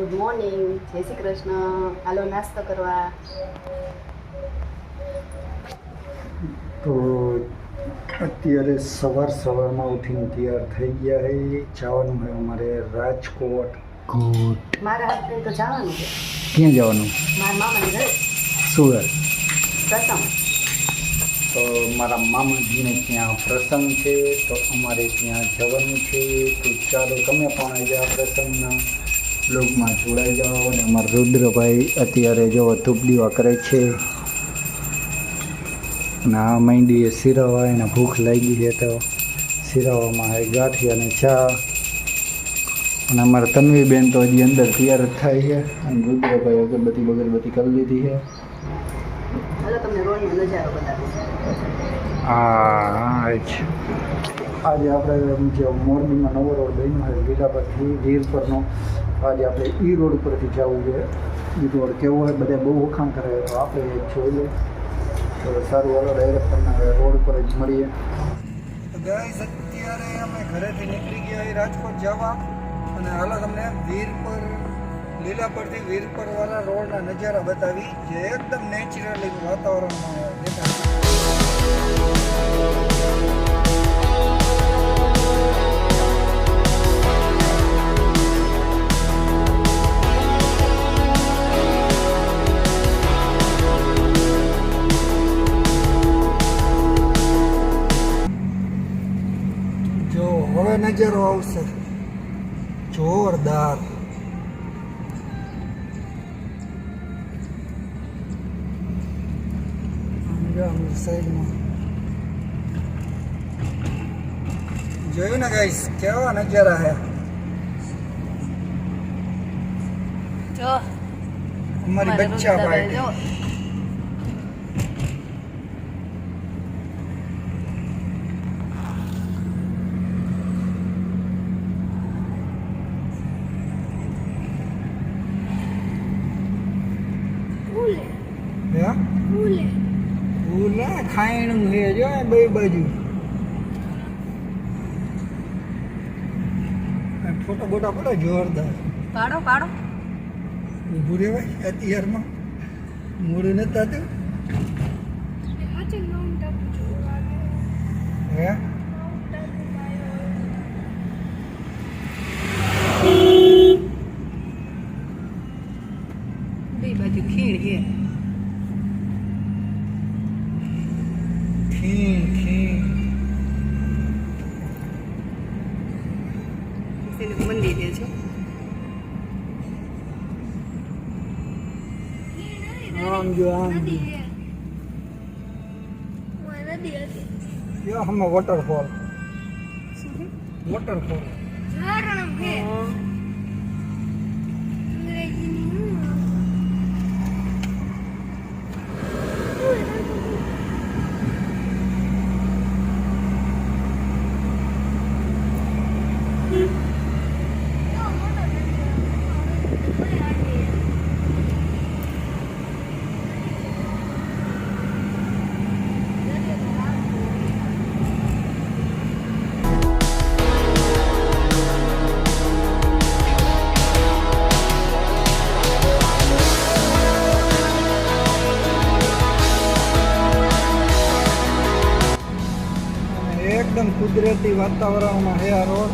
Good morning, જય શ્રી કૃષ્ણ. હાલો નાસ્તો કરવા. તો અત્યારે સવારમાં ઉઠીને તૈયાર થઈ ગયા છે. જવાનું છે અમારે રાજકોટ. મારા હાથે તો જવાનું છે. ક્યાં જવાનું? મારા મામાને ઘરે સુરત. પ્રસંગ. તો મારા મામાજીને ત્યાં પ્રસંગ છે, તો અમારે ત્યાં જવાનું છે. તો ચાલો તમે પણ આજે આ પ્રસંગના બ્લોગમાં જોડાઈ જાઓ. અને અમારા રુદ્રભાઈ અત્યારે જો ધૂપ દીવા કરે છે. અને આ માંડીએ સિરાવા, એને ભૂખ લાગી છે તો સિરાવામાં આવે ગાંઠિયા અને ચા. અને અમારા તન્વીબેન તો હજી અંદર તૈયાર જ થાય છે. અને રુદ્રભાઈ અગરબત્તી બગરબત્તી કરી લીધી છે. હાલો તમને રોડનો નજારો બતાવું. હા જ આજે આપણે જે મોરબીમાં નવો રોડ બન્યો છે લીલાપરથી વીર પરનો, આજે આપણે ઈ રોડ પરથી જવું છે. ઈ રોડ કેવો હોય બધા બહુ વખાણ કરે, તો આપણે જોઈ લઈએ. તો સારું, હાલો ડાયરેક્ટ તમને રોડ પર જ મળીએ. ગાઈસ અત્યારે અમે ઘરેથી નીકળી ગયા રાજકોટ જવા, અને હાલો તમને વીરપર લીલાપરથી વીરપર વાળા રોડના નજારા બતાવી, જે એકદમ નેચરલી વાતાવરણમાં દેખાય. જો હવે નજારો આવશે જોરદાર. સાઈડમાં જોયું ને ગાઈસ, કેવા નજારા હે. જો અમારી બચ્ચા પાર્ટી. ખાયણું છે જો બે બાજુ. ફોટો બોટા પડે જોરદાર. પાડો પાડો. ઊભું રહેવાય અત્યારમાં મોડું નથી થતું. હે બે બાજુ ખીણ છે. મંદિર છે. આમ જો આમ જો હમણાં વોટરફોલ. એકદમ કુદરતી વાતાવરણમાં છે આ રોડ.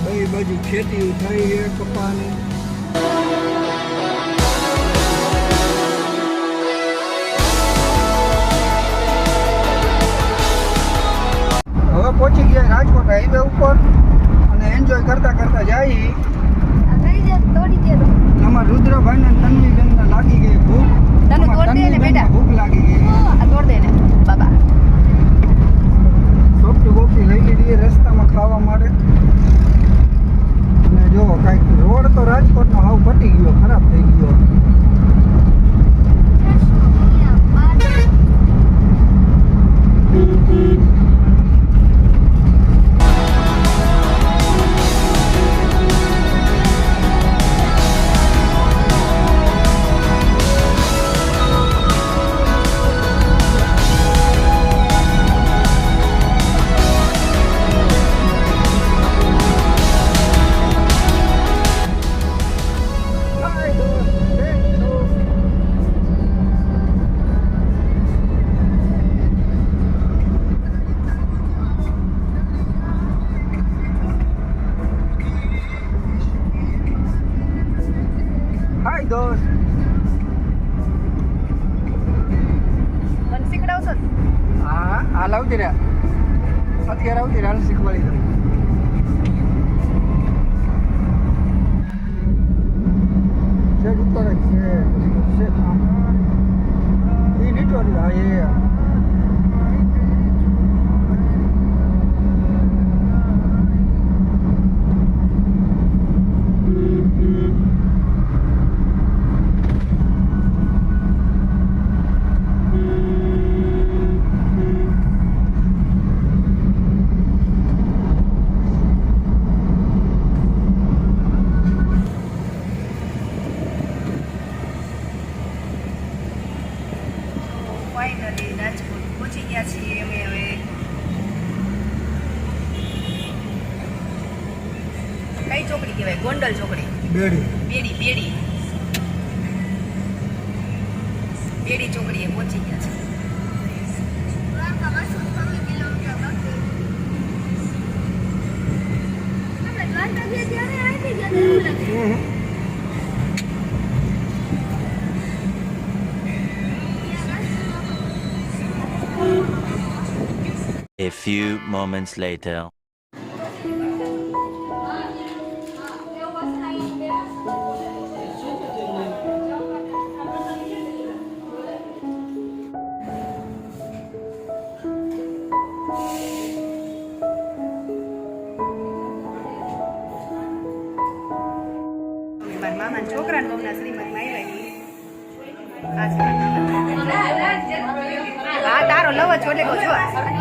બે બાજુ ખેતી થઈ છે કપાની. હવે પહોંચી ગયા રાજકોટ હાઈવે ઉપર, અને એન્જોય કરતા જઈએ. અમારા રુદ્રભાઈ ને તન્વીબેન ને લાગી ગઈ ભૂખ. ભૂખ લાગી ગઈ. તોડ દે ને બાબા. સોફ્ટ કોફી લઈ લીધી રસ્તામાં ખાવા માટે. અને જો કાંઈક રોડ તો રાજકોટનો હાવ પટી ગયો, ખરાબ થઈ ગયો. છો ને? હા હાલ આવતી રે અત્યારે આવતી રે હાલ શીખવાડી દઉં શેઠ ઉપર જ છે શેઠ એ નીચો હા એ ફાઇનલી રાજકોટ પહોંચી ગયા છીએ અમે હવે. કઈ ચોકડી કહેવાય? ગોંડલ ચોકડી. બેડી બેડી ચોકડીએ પહોંચી ગયા છે. A few moments later. મામાના છોકરાને બહુના શ્રીમતમાં આવ્યા. હા તારો લવ જ છોલે જો.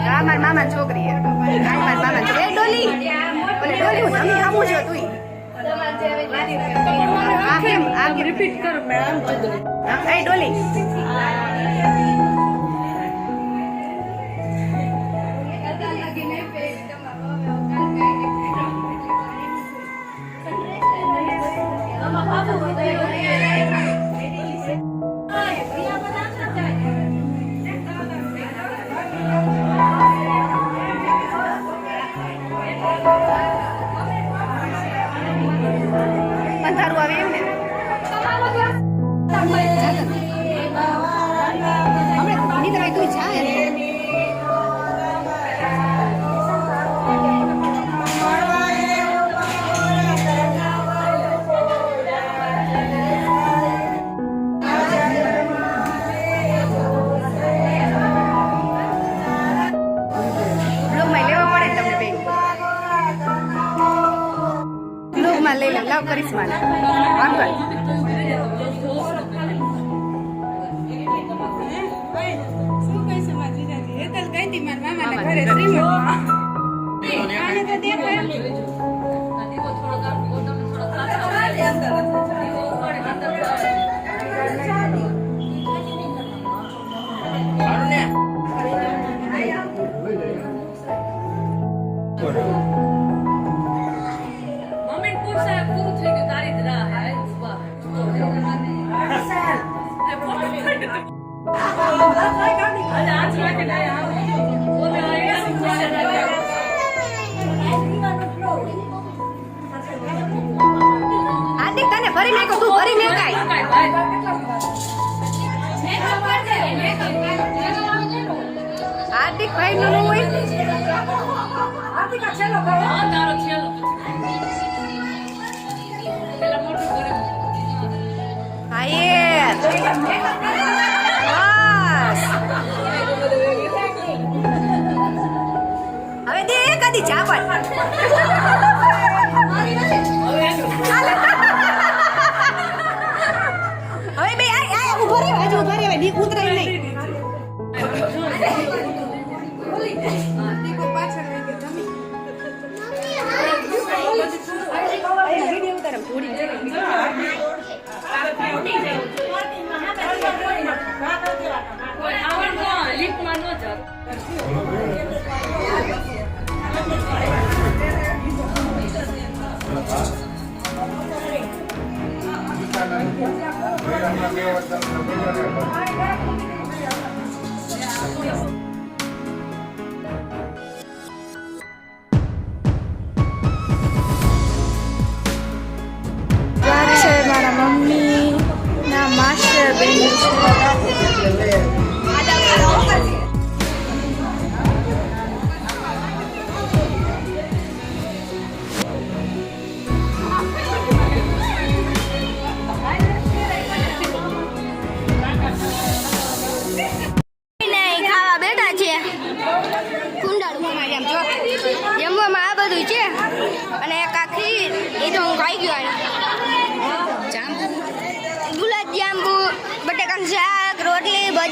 હા મારા મામાની છોકરી હે. હા મારા મામાની છોકરી. એ ડોલી ઓલે ડોલી હું તમે આમું છો તું. આ કેમ રિપીટ કર મે આમ કીધું. એ ડોલી અંધારું આવે એમ ને. હમણાં નિદ્રા તું જા એમ. લઈ લે લાવ કરીશ મને આમ કર. શું કહીશ મારી જીજાજી? એ તો ગઈ હતી મારા મામાના ઘરે શ્રીમંતમાં. આને તો દેખાય હાર્દિક તને ભરી નાખો તું ભરી નાખાય. હાર્દિક ભાઈ નું હોય હા એ હવે દે કદી ચાપડ. હવે બે આ ઉભો રહે હજુ ઉભો રહે ની ઉતરાય નહીં. વિડીયો ઉતાર થોડી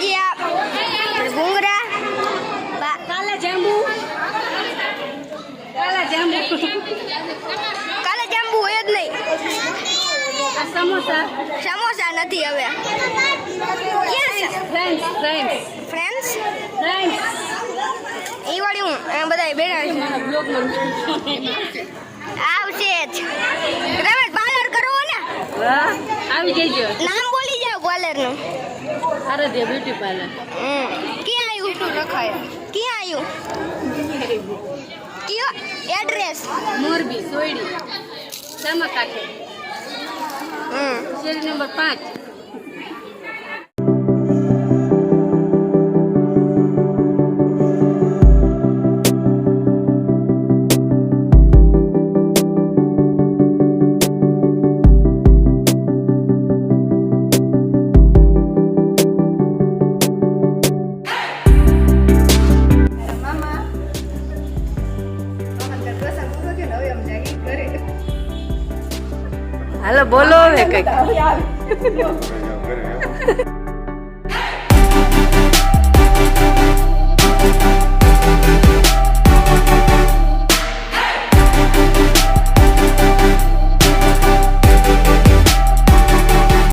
ભજીયા ભૂંગરા કાલા જાંબુ કાલે જાંબુ હોય જ નહીં. સમોસા સમોસા નથી હવે. ક્યાં છે ફ્રેન્ડ્સ? એ વાળી હું બધા બેઠા છે. આવશે જ. તમે પાર્લર કરો ને? આવી જઈજો. નામ બોલી જાઓ પાર્લરનું. Aaradhya beauty parlour. ક્યાં આવ્યું? રખાય. ક્યાં આવ્યું? કયો એડ્રેસ? મોરબી સોયડી સામાકાંઠે શેરી નંબર 5. હાલો બોલો હવે કઈક.